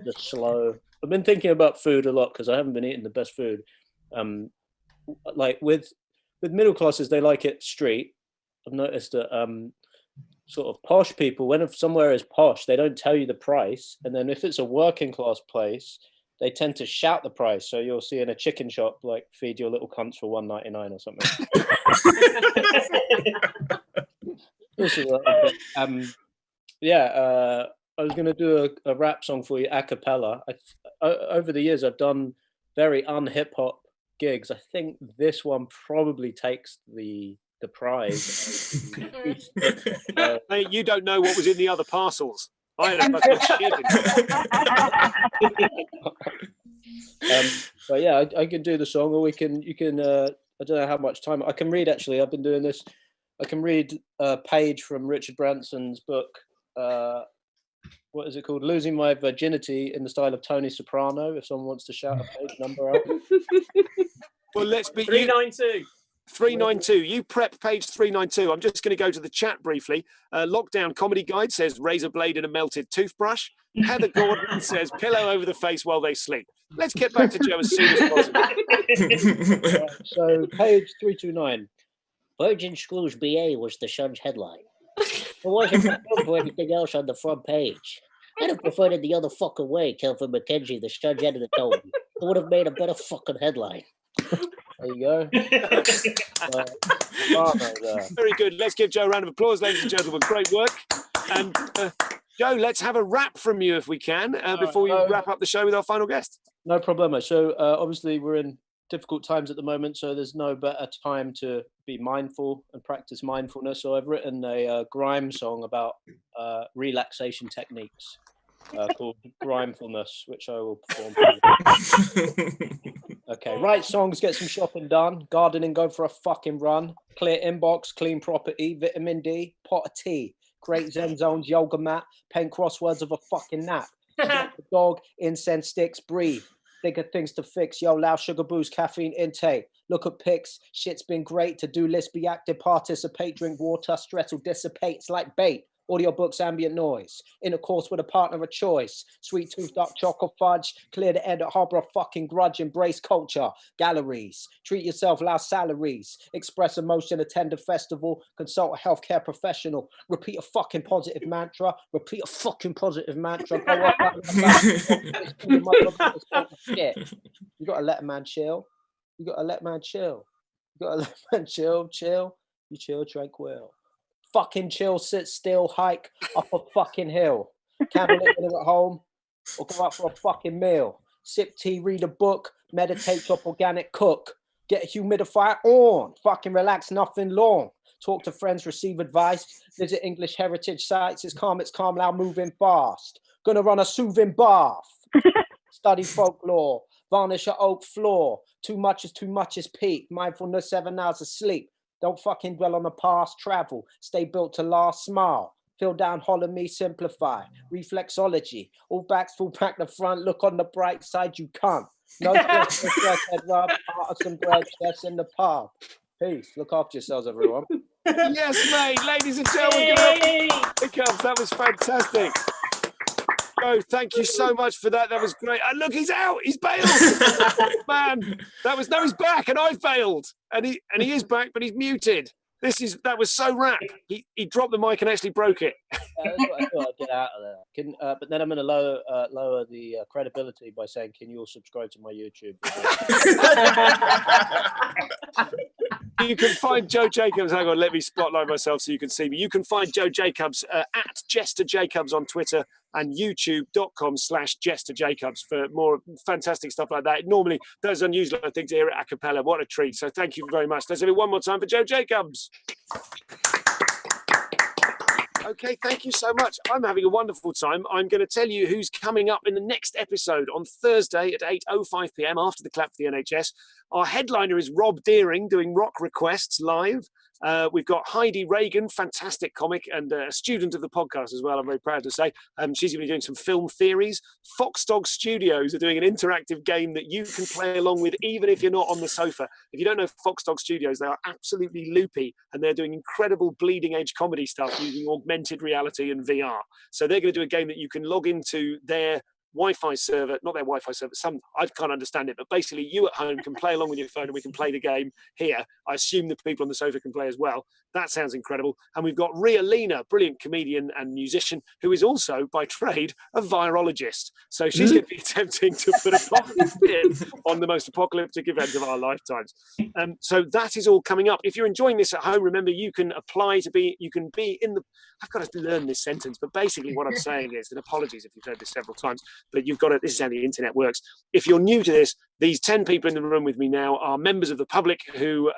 The slow. I've been thinking about food a lot because I haven't been eating the best food. Like with middle classes, they like it street. I've noticed that sort of posh people, when somewhere is posh, they don't tell you the price, and then if it's a working class place, they tend to shout the price. So you'll see in a chicken shop, like, feed your little cunts for $1.99 or something. I was going to do a rap song for you a cappella. Over the years, I've done very un-hip hop gigs. I think this one probably takes the prize. Mate, you don't know what was in the other parcels. I had a fucking shit. But yeah, I can do the song, or you can. I don't know how much time I can read. Actually, I've been doing this. I can read a page from Richard Branson's book. What is it called? Losing My Virginity, in the style of Tony Soprano. If someone wants to shout a page number out. Well, let's be 392. 392. You prep page 392. I'm just going to go to the chat briefly. Lockdown Comedy Guide says razor blade and a melted toothbrush. Heather Gordon says pillow over the face while they sleep. Let's get back to Joe as soon as possible. So page 329. Virgin Screws BA was the Sun's headline. It wasn't for anything else on the front page. I'd have preferred it the other fucking way, Kelvin McKenzie, the Sun's editor, told me. It would have made a better fucking headline. There you go. Very good. Let's give Joe a round of applause, ladies and gentlemen. Great work. And Joe, let's have a rap from you if we can, before we wrap up the show with our final guest. No problemo. So obviously we're in difficult times at the moment, so there's no better time to be mindful and practice mindfulness. So I've written a grime song about relaxation techniques. called Grimefulness, which I will perform. Okay, write songs, get some shopping done, gardening, go for a fucking run, clear inbox, clean property, vitamin D, pot of tea, create zen zones, yoga mat, paint crosswords of a fucking nap, smoke the dog, incense sticks, breathe, think of things to fix, yo, loud sugar boost, caffeine intake, look at pics, shit's been great, to-do list, be active, participate, drink water, stress will dissipate, it's like bait. Audiobooks, ambient noise, intercourse with a partner of choice, sweet tooth, dark chocolate fudge, clear the air, harbor a fucking grudge, embrace culture, galleries, treat yourself, allow salaries, express emotion, attend a festival, consult a healthcare professional, repeat a fucking positive mantra, go up, shit. You gotta let a man chill. You gotta let man chill. You gotta let man chill. You chill tranquil. Fucking chill, sit still, hike up a fucking hill. Candle lit dinner at home, or go out for a fucking meal. Sip tea, read a book, meditate, chop organic, cook. Get a humidifier on, fucking relax, nothing long. Talk to friends, receive advice, visit English heritage sites. It's calm, loud, moving fast. Gonna run a soothing bath. Study folklore, varnish a oak floor. Too much is peak. Mindfulness, 7 hours of sleep. Don't fucking dwell on the past, travel, stay built to last, smile, fill down, hollow me, simplify, reflexology, all backs, full back the front, look on the bright side, you can't. No stress, head rub, part of some bread, chest in the pub. Peace, look after yourselves, everyone. Yes, mate, ladies and gentlemen, that was fantastic. Joe, thank you so much for that. That was great. And look, he's out. He's bailed. Man, he's back, and I've bailed. And he is back, but he's muted. That was so rap. He dropped the mic and actually broke it. That's what I thought I'd get out of there. But then I'm going to lower the credibility by saying, can you all subscribe to my YouTube? You can find Joe Jacobs. Hang on, let me spotlight myself so you can see me. You can find Joe Jacobs at Jester Jacobs on Twitter and youtube.com/Jester Jacobs for more fantastic stuff like that. Normally, those unusual things here at Acapella. What a treat. So thank you very much. Let's have it one more time for Joe Jacobs. Okay, thank you so much. I'm having a wonderful time. I'm going to tell you who's coming up in the next episode on Thursday at 8:05 p.m. after the clap for the NHS. Our headliner is Rob Deering doing Rock Requests live. We've got Heidi Reagan, fantastic comic and a student of the podcast as well, I'm very proud to say. She's going to be doing some film theories. Foxdog Studios are doing an interactive game that you can play along with even if you're not on the sofa. If you don't know Foxdog Studios, they are absolutely loopy and they're doing incredible bleeding edge comedy stuff using augmented reality and VR. So they're going to do a game that you can log into their Wi-Fi server, not their Wi-Fi server, I can't understand it, but basically you at home can play along with your phone and we can play the game here. I assume the people on the sofa can play as well. That sounds incredible. And we've got Ria Lena, brilliant comedian and musician, who is also by trade a virologist. So she's going to be attempting to put a positive spin on the most apocalyptic event of our lifetimes. So that is all coming up. If you're enjoying this at home, remember you can apply to be, you can be in the, I've got to learn this sentence, but basically what I'm saying is, and apologies if you've heard this several times, but you've got to, this is how the internet works. If you're new to this, these 10 people in the room with me now are members of the public who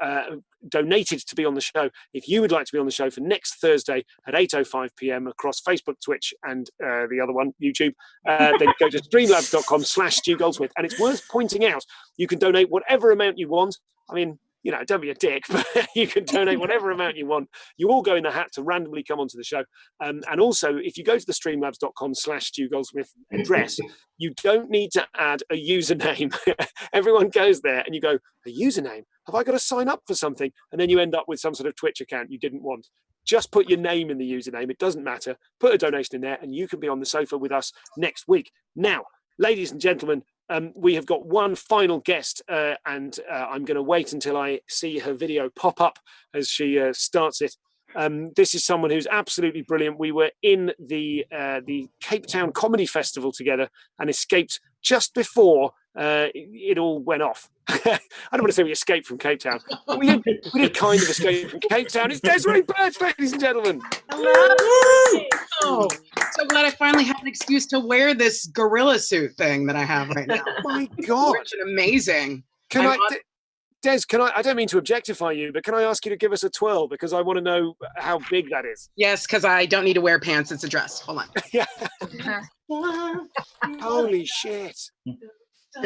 donated to be on the show. If you would like to be on the show for next Thursday at 8:05 p.m. across Facebook, Twitch, and the other one, YouTube, then go to streamlabs.com/Stu Goldsmith. And it's worth pointing out, you can donate whatever amount you want. I mean, you know, don't be a dick, but you can donate whatever amount you want. You all go in the hat to randomly come onto the show. And also, if you go to the streamlabs.com/Stu Goldsmith address, you don't need to add a username. Everyone goes there and you go, a username? Have I got to sign up for something? And then you end up with some sort of Twitch account you didn't want. Just put your name in the username. It doesn't matter. Put a donation in there and you can be on the sofa with us next week. Now, ladies and gentlemen, we have got one final guest, and I'm going to wait until I see her video pop up as she starts it. This is someone who's absolutely brilliant. We were in the Cape Town Comedy Festival together and escaped just before it all went off. I don't want to say we escaped from Cape Town. But we did kind of escape from Cape Town. It's Desiree Birch, ladies and gentlemen. Hello. Oh, so glad I finally have an excuse to wear this gorilla suit thing that I have right now. Oh my God. It's amazing. Des, I don't mean to objectify you, but can I ask you to give us a twirl because I want to know how big that is? Yes, because I don't need to wear pants. It's a dress. Hold on. Yeah. Holy shit. Woo!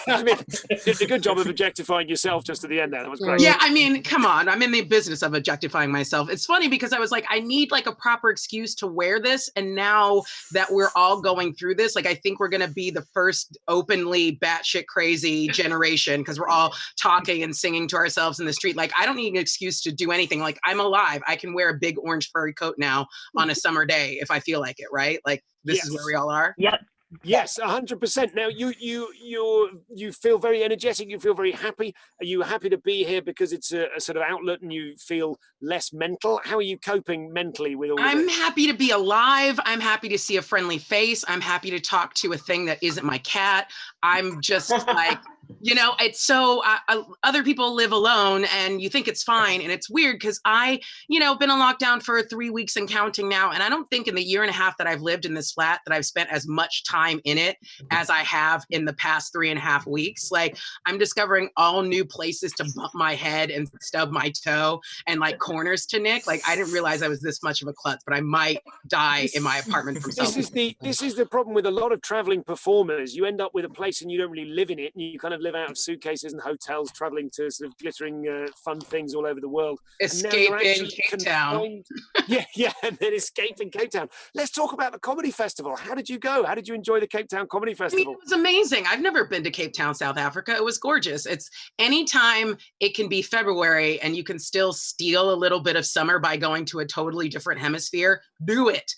I mean, you did a good job of objectifying yourself just at the end there. That was great. Yeah, I mean, come on. I'm in the business of objectifying myself. It's funny because I was like, I need like a proper excuse to wear this. And now that we're all going through this, like, I think we're going to be the first openly batshit crazy generation because we're all talking and singing to ourselves in the street. Like, I don't need an excuse to do anything. Like, I'm alive. I can wear a big orange furry coat now on a summer day if I feel like it, right? Like, this is where we all are. Yep. Yes, 100%. Now you feel very energetic. You feel very happy. Are you happy to be here because it's a sort of outlet and you feel less mental? How are you coping mentally with all of I'm this? happy to be alive. I'm happy to see a friendly face. I'm happy to talk to a thing that isn't my cat. I'm just like, you know, it's so other people live alone and you think it's fine. And it's weird because I, you know, been on lockdown for 3 weeks and counting now. And I don't think in the year and a half that I've lived in this flat that I've spent as much time in it as I have in the past 3.5 weeks. Like, I'm discovering all new places to bump my head and stub my toe and like corners to nick. Like, I didn't realize I was this much of a klutz, but I might die in my apartment from This is the problem with a lot of traveling performers. You end up with a place and you don't really live in it, and you kind of live out of suitcases and hotels, traveling to sort of glittering fun things all over the world. Escaping Cape Town. Yeah, and then escaping Cape Town. Let's talk about the comedy festival. How did you go? How did you enjoy the Cape Town Comedy Festival? I mean, it was amazing. I've never been to Cape Town, South Africa. It was gorgeous. It's anytime it can be February and you can still steal a little bit of summer by going to a totally different hemisphere, do it.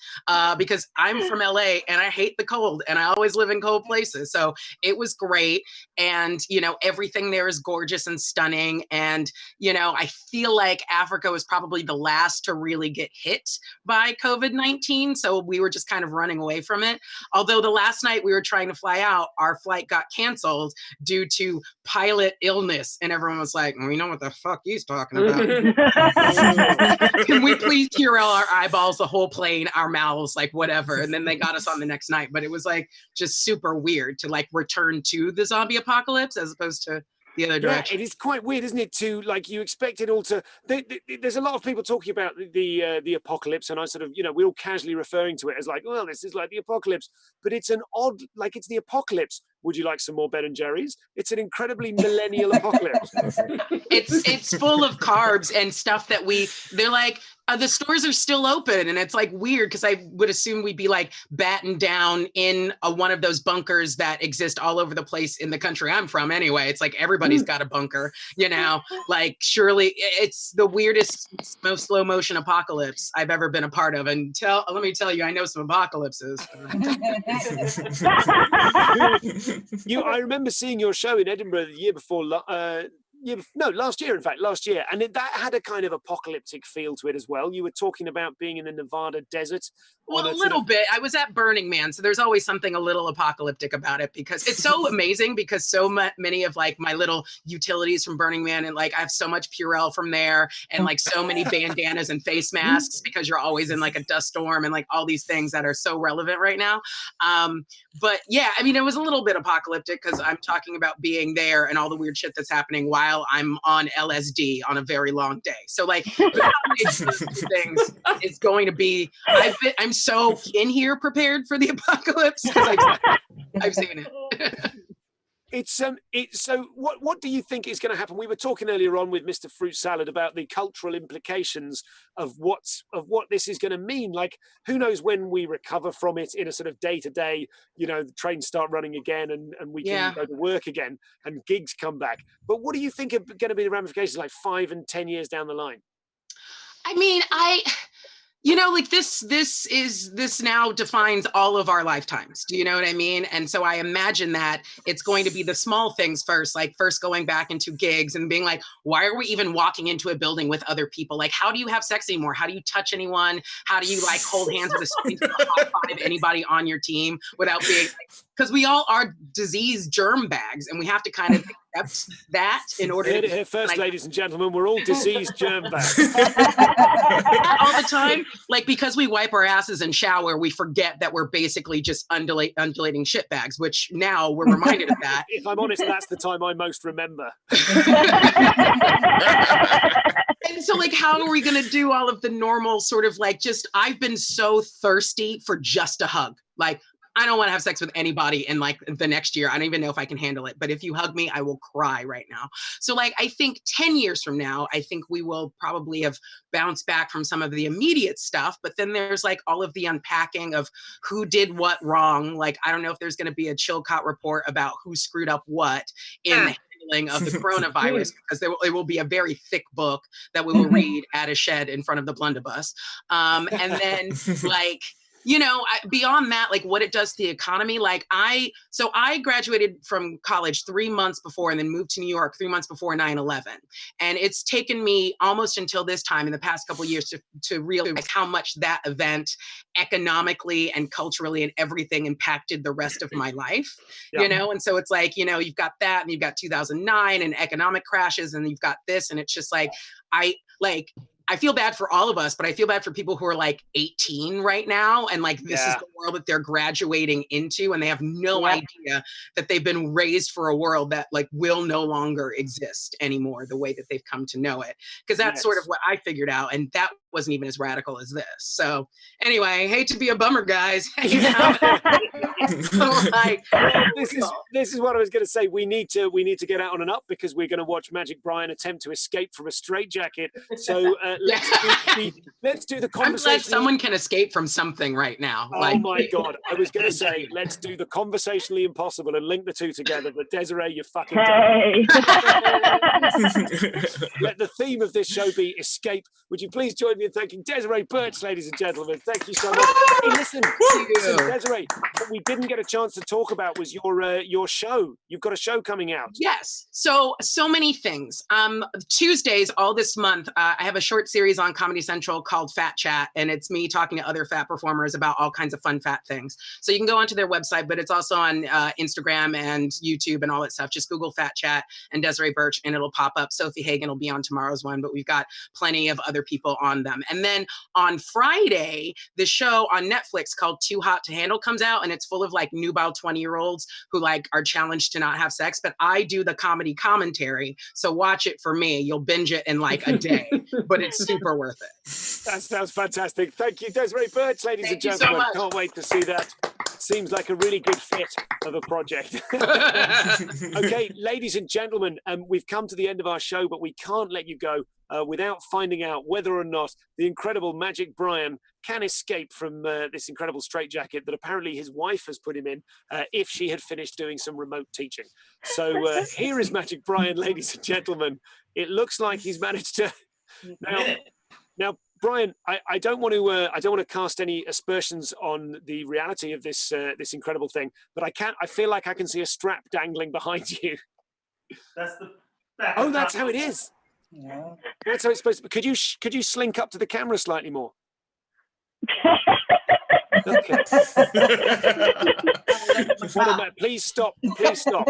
Because I'm from LA and I hate the cold and I always live in cold places. So it was great. And, you know, everything there is gorgeous and stunning. And, you know, I feel like Africa was probably the last to really get hit by COVID-19. So we were just kind of running away from it. Although the last night we were trying to fly out, our flight got canceled due to pilot illness. And everyone was like, we know what the fuck he's talking about. Can we please hear our eyeballs, the whole plane, our mouths, like whatever. And then they got us on the next night. But it was like just super weird to like return to the zombie apocalypse as opposed to the other direction. Yeah, it is quite weird, isn't it? To like, you expect it all to. There's a lot of people talking about the apocalypse, and I sort of, you know, we're all casually referring to it as like, well, this is like the apocalypse, but it's an odd, like, it's the apocalypse. Would you like some more Ben and Jerry's? It's an incredibly millennial apocalypse. It's full of carbs and stuff that they're like, the stores are still open, and it's like weird because I would assume we'd be like battened down in one of those bunkers that exist all over the place in the country I'm from. Anyway, it's like everybody's got a bunker, you know. Like, surely it's the weirdest, most slow motion apocalypse I've ever been a part of. And let me tell you, I know some apocalypses. I remember seeing your show in Edinburgh the year before. Last year, in fact, and that had a kind of apocalyptic feel to it as well. You were talking about being in the Nevada desert. Well, a little bit. I was at Burning Man, so there's always something a little apocalyptic about it because it's so amazing because so many of like my little utilities from Burning Man, and like I have so much Purell from there, and like so many bandanas and face masks because you're always in like a dust storm and like all these things that are so relevant right now. But yeah, I mean, it was a little bit apocalyptic because I'm talking about being there and all the weird shit that's happening while I'm on LSD on a very long day. So like the combination of these things is going to be, I'm so in here prepared for the apocalypse because I've seen it. So what do you think is going to happen? We were talking earlier on with Mr. Fruit Salad about the cultural implications of what this is going to mean. Like, who knows when we recover from it in a sort of day-to-day, you know, the trains start running again and we can go to work again and gigs come back. But what do you think are going to be the ramifications like 5 and 10 years down the line? I mean, you know, like this now defines all of our lifetimes. Do you know what I mean? And so I imagine that it's going to be the small things first, like first going back into gigs and being like, why are we even walking into a building with other people? Like, how do you have sex anymore? How do you touch anyone? How do you like hold hands with a stranger or high five anybody on your team without being like, because we all are disease germ bags and we have to kind of accept that in order to... First, like, ladies and gentlemen, we're all diseased germ bags. All the the time, like because we wipe our asses and shower, we forget that we're basically just undulating shitbags, which now we're reminded of that. If I'm honest, that's the time I most remember. And so like, how are we going to do all of the normal sort of like, just, I've been so thirsty for just a hug. Like, I don't want to have sex with anybody in like the next year. I don't even know if I can handle it. But if you hug me, I will cry right now. So like, I think 10 years from now, I think we will probably have bounced back from some of the immediate stuff. But then there's like all of the unpacking of who did what wrong. Like, I don't know if there's going to be a Chilcott report about who screwed up what in the handling of the coronavirus, because it will be a very thick book that we will read at a shed in front of the blunderbuss. And then like, you know, beyond that, like what it does to the economy, like I graduated from college 3 months before and then moved to New York 3 months before 9/11. And it's taken me almost until this time in the past couple of years to realize how much that event economically and culturally and everything impacted the rest of my life, you know? And so it's like, you know, you've got that and you've got 2009 and economic crashes and you've got this. And it's just like, I feel bad for all of us, but I feel bad for people who are like 18 right now. And like, this is the world that they're graduating into. And they have no idea that they've been raised for a world that like will no longer exist anymore, the way that they've come to know it. Because that's sort of what I figured out. And that wasn't even as radical as this. So anyway, I hate to be a bummer, guys. You know? So, like, this is what I was going to say. We need to get out on an up because we're going to watch Magic Brian attempt to escape from a straitjacket. So let's do the conversation. I'm glad someone can escape from something right now. Oh my God. I was going to say, let's do the conversationally impossible and link the two together. But Desiree, you fucking don't. Let the theme of this show be escape. Would you please join me in thanking Desiree Birch, ladies and gentlemen? Thank you so much. Hey, listen, Desiree, what we didn't get a chance to talk about was your show. You've got a show coming out. Yes. So many things. Tuesdays, all this month, I have a short series on Comedy Central called Fat Chat, and it's me talking to other fat performers about all kinds of fun fat things. So you can go onto their website, but it's also on Instagram and YouTube and all that stuff. Just Google Fat Chat and Desiree Birch, and it'll pop up. Sophie Hagen will be on tomorrow's one, but we've got plenty of other people on them. And then on Friday, the show on Netflix called Too Hot to Handle comes out, and it's full of like nubile 20-year-olds who like are challenged to not have sex, but I do the comedy commentary. So watch it for me. You'll binge it in like a day, but it's super worth it. That sounds fantastic. Thank you, Desiree Birch, ladies and gentlemen. So can't wait to see that. Seems like a really good fit of a project. Okay, ladies and gentlemen, we've come to the end of our show, but we can't let you go without finding out whether or not the incredible Magic Brian can escape from this incredible straitjacket that apparently his wife has put him in if she had finished doing some remote teaching. So here is Magic Brian, ladies and gentlemen. It looks like he's managed to... Now, Brian, I don't want to cast any aspersions on the reality of this this incredible thing, but I feel like I can see a strap dangling behind you. That's the back. Oh, that's how it is. Yeah. That's how it's supposed to be. Could you slink up to the camera slightly more? Okay. Please stop. Please stop.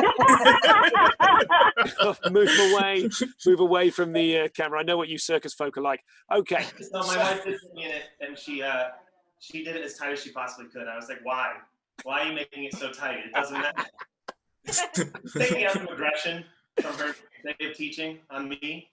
Move away from the camera. I know what you circus folk are like. Okay. So my wife did put me in it, and she did it as tight as she possibly could. I was like, why? Why are you making it so tight? It doesn't matter. Taking out some aggression from her day of teaching on me.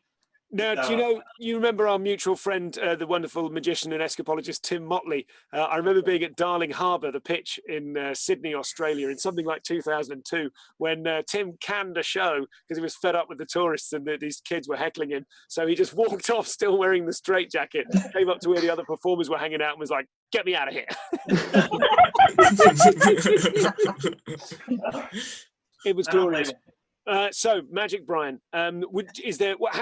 Now, do you remember our mutual friend, the wonderful magician and escapologist Tim Motley? I remember being at Darling Harbour, the pitch in Sydney, Australia, in something like 2002, when Tim canned a show because he was fed up with the tourists and these kids were heckling him. So he just walked off still wearing the straitjacket, came up to where the other performers were hanging out and was like, "Get me out of here." It was glorious. So, Magic Brian, how do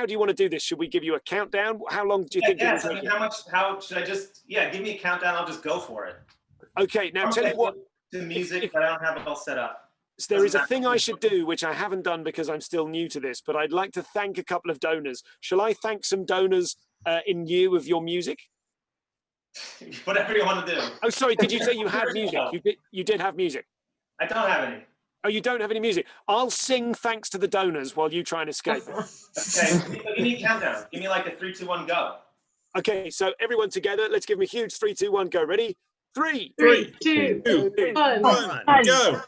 you want to do this? Should we give you a countdown? How long do you think? Yes. I mean, how should I just? Yeah, give me a countdown. I'll just go for it. Okay. Now, tell you what. The music, but I don't have it all set up. So there is a thing I should do, which I haven't done because I'm still new to this. But I'd like to thank a couple of donors. Shall I thank some donors in lieu of your music? Whatever you want to do. Oh, sorry. Did you say you had music? You did have music. I don't have any. Oh, you don't have any music. I'll sing thanks to the donors while you try and escape. Okay, give me a countdown. Give me like a 3, 2, 1, go. Okay, so everyone together, let's give him a huge 3, 2, 1, go. Ready? 3, 3, 2, 1, go.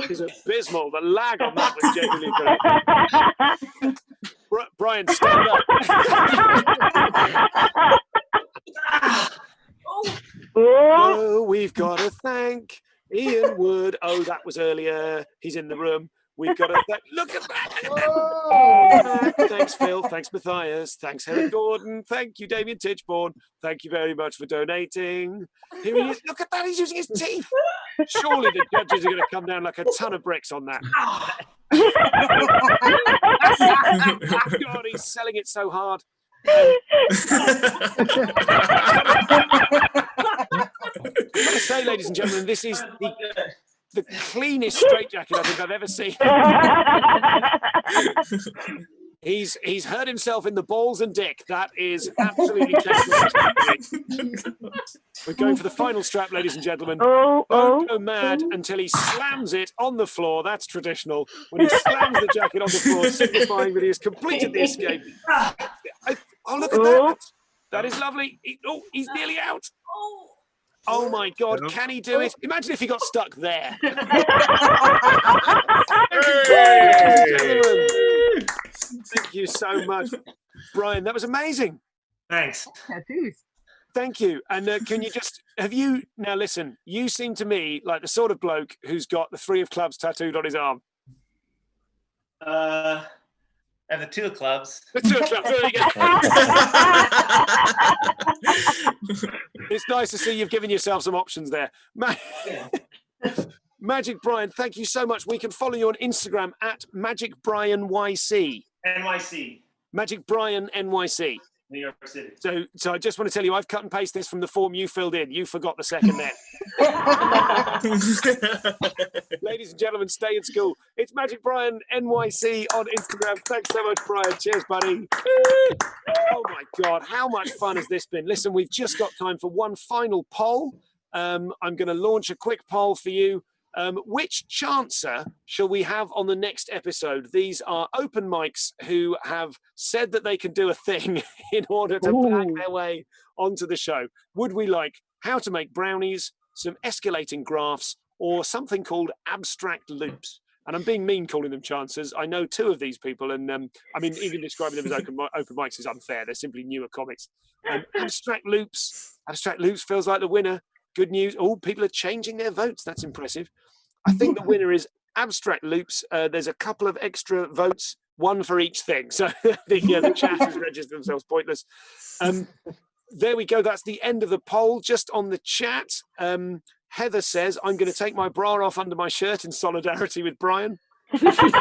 It's abysmal. The lag on that was genuinely incredible. Brian, stand up. Oh, we've got to thank Ian Wood. Oh, that was earlier. He's in the room. We've got to thank. Look at that. Thanks, Phil. Thanks, Matthias. Thanks, Heather Gordon. Thank you, Damien Tichborne. Thank you very much for donating. Here he is. Look at that. He's using his teeth. Surely the judges are going to come down like a ton of bricks on that. God, he's selling it so hard. I've got to say, ladies and gentlemen, this is the cleanest straitjacket I think I've ever seen. He's hurt himself in the balls and dick. That is absolutely terrible. We're going for the final strap, ladies and gentlemen. Don't go mad until he slams it on the floor. That's traditional. When he slams the jacket on the floor, signifying that he has completed the escape. Oh, look at that. That is lovely. He's nearly out. Oh my God, can he do it? Imagine if he got stuck there. Thank you so much, Brian. That was amazing. Thanks. Thank you. And can you just, now listen, you seem to me like the sort of bloke who's got the 3 of clubs tattooed on his arm. I have the 2 of clubs. The 2 of clubs, there you go. It's nice to see you've given yourself some options there. Magic Brian, thank you so much. We can follow you on Instagram at Magic Brian YC. NYC. Magic Brian NYC. New York City. So I just want to tell you, I've cut and pasted this from the form you filled in. You forgot the second there. Ladies and gentlemen, stay in school. It's Magic Brian NYC on Instagram. Thanks so much, Brian. Cheers, buddy. Oh my God, how much fun has this been? Listen, we've just got time for one final poll. I'm going to launch a quick poll for you. Which chancer shall we have on the next episode? These are open mics who have said that they can do a thing in order to bag their way onto the show. Would we like how to make brownies, some escalating graphs, or something called abstract loops? And I'm being mean calling them chancers. I know 2 of these people, and I mean, even describing them as open mics is unfair. They're simply newer comics. Abstract loops feels like the winner. Good news. Oh, people are changing their votes. That's impressive. I think the winner is abstract loops. There's a couple of extra votes, 1 for each thing. So the chat has registered themselves pointless. There we go. That's the end of the poll. Just on the chat, Heather says, I'm going to take my bra off under my shirt in solidarity with Brian. Lockdown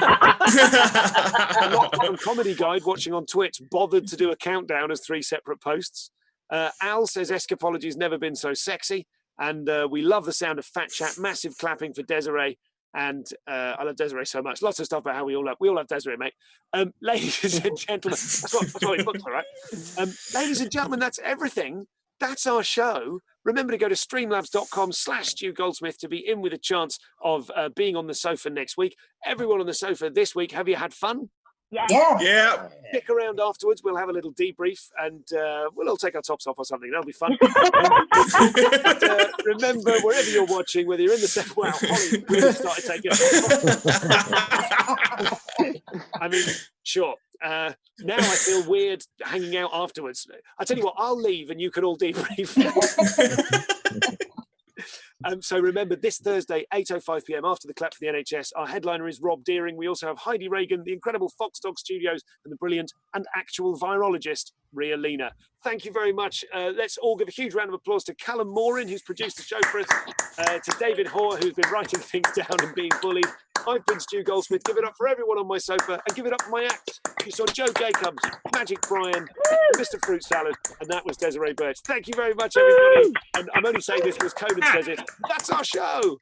Comedy Guide watching on Twitch bothered to do a countdown as 3 separate posts. Al says Escapology has never been so sexy. And we love the sound of Fat Chat. Massive clapping for Desiree. And I love Desiree so much. Lots of stuff about how we all love Desiree, mate. Ladies and gentlemen, that's what it looks like, right? Ladies and gentlemen, that's everything. That's our show. Remember to go to streamlabs.com/Stu Goldsmith to be in with a chance of being on the sofa next week. Everyone on the sofa this week, have you had fun? Yeah. Stick around afterwards. We'll have a little debrief and we'll all take our tops off or something. That'll be fun. Remember, wherever you're watching, whether you're in the set, wow, Holly really started taking it. I mean, sure. Now I feel weird hanging out afterwards. I tell you what, I'll leave and you can all debrief. So remember, this Thursday, 8:05 p.m. after the clap for the NHS, our headliner is Rob Deering. We also have Heidi Reagan, the incredible Fox Dog Studios, and the brilliant and actual virologist, Ria Lina. Thank you very much. Let's all give a huge round of applause to Callum Morin, who's produced the show for us, to David Hoare, who's been writing things down and being bullied. I've been Stu Goldsmith. Give it up for everyone on my sofa and give it up for my acts. You saw Joe Jacobs, Magic Brian, Mr. Fruit Salad, and that was Desiree Birch. Thank you very much, everybody. And I'm only saying this because Conan says it. That's our show.